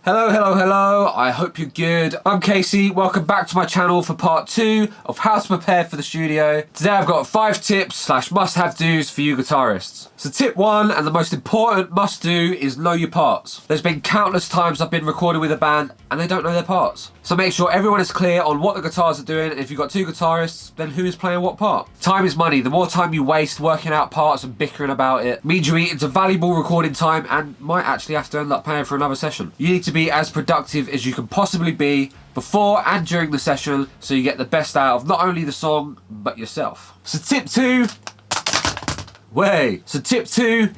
Hello, hello, hello. I hope you're good. I'm Casey. Welcome back to my channel for part 2 of how to prepare for the studio. Today I've got 5 tips / must-have do's for you guitarists. So tip 1, and the most important must-do, is know your parts. There's been countless times I've been recording with a band and they don't know their parts. So make sure everyone is clear on what the guitars are doing, and if you've got 2 guitarists, then who is playing what part? Time is money. The more time you waste working out parts and bickering about it means you eat into valuable recording time and might actually have to end up paying for another session. You need to be as productive as you can possibly be before and during the session so you get the best out of not only the song but yourself. So tip 2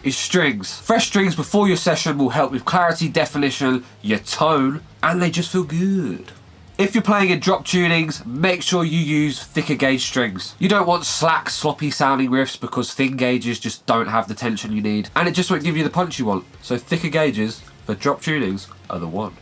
is strings. Fresh strings before your session will help with clarity, definition, your tone, and they just feel good. If you're playing in drop tunings, make sure you use thicker gauge strings. You don't want slack, sloppy sounding riffs because thin gauges just don't have the tension you need, and it just won't give you the punch you want. So thicker gauges for drop tunings are the one.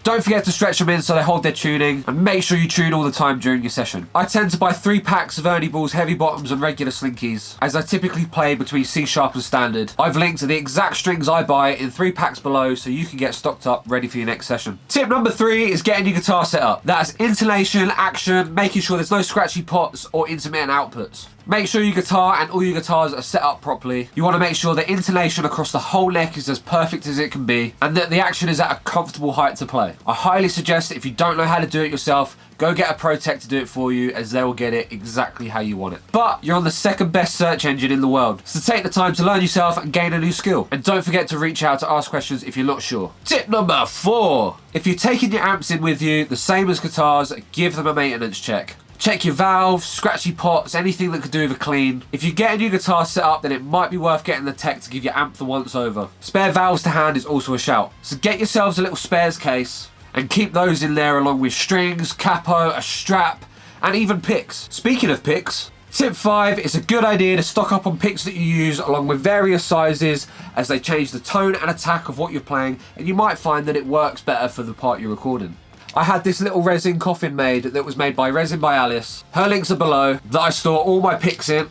Don't forget to stretch them in so they hold their tuning, and make sure you tune all the time during your session. I tend to buy 3 packs of Ernie Balls, heavy bottoms and regular slinkies, as I typically play between C sharp and standard. I've linked to the exact strings I buy in 3 packs below so you can get stocked up ready for your next session. Tip number 3 is getting your guitar set up. That's intonation, action, making sure there's no scratchy pots or intermittent outputs. Make sure your guitar and all your guitars are set up properly. You want to make sure the intonation across the whole neck is as perfect as it can be, and that the action is at a comfortable height to play. I highly suggest that if you don't know how to do it yourself, go get a pro tech to do it for you, as they will get it exactly how you want it. But you're on the 2nd best search engine in the world, so take the time to learn yourself and gain a new skill. And don't forget to reach out to ask questions if you're not sure. Tip number 4. If you're taking your amps in with you, the same as guitars, give them a maintenance check. Check your valves, scratchy pots, anything that could do with a clean. If you're getting your guitar set up, then it might be worth getting the tech to give your amp the once over. Spare valves to hand is also a shout. So get yourselves a little spares case and keep those in there along with strings, capo, a strap, and even picks. Speaking of picks, tip 5, it's a good idea to stock up on picks that you use along with various sizes, as they change the tone and attack of what you're playing, and you might find that it works better for the part you're recording. I had this little resin coffin made that was made by Resin By Alice. Her links are below, that I store all my picks in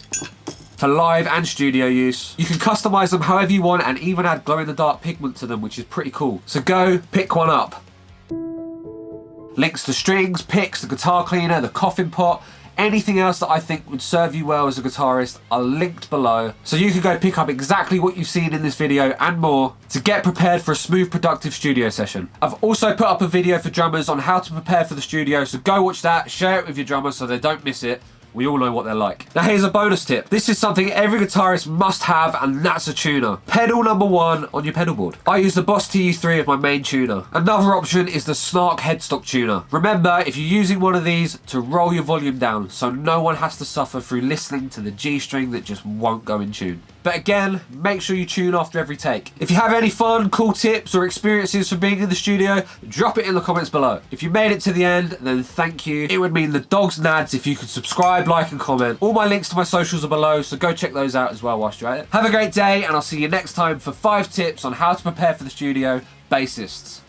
for live and studio use. You can customize them however you want and even add glow-in-the-dark pigment to them, which is pretty cool. So go pick one up. Links to strings, picks, the guitar cleaner, the coffin pot, anything else that I think would serve you well as a guitarist are linked below, so you can go pick up exactly what you've seen in this video and more to get prepared for a smooth, productive studio session. I've also put up a video for drummers on how to prepare for the studio, so go watch that, share it with your drummers so they don't miss it. We all know what they're like. Now here's a bonus tip. This is something every guitarist must have, and that's a tuner. Pedal number 1 on your pedal board. I use the Boss TU3 as my main tuner. Another option is the Snark headstock tuner. Remember, if you're using one of these, to roll your volume down so no one has to suffer through listening to the G string that just won't go in tune. But again, make sure you tune after every take. If you have any fun, cool tips or experiences from being in the studio, drop it in the comments below. If you made it to the end, then thank you. It would mean the dog's nads if you could subscribe, like and comment. All my links to my socials are below, so go check those out as well whilst you're at it. Have a great day, and I'll see you next time for 5 tips on how to prepare for the studio, bassists.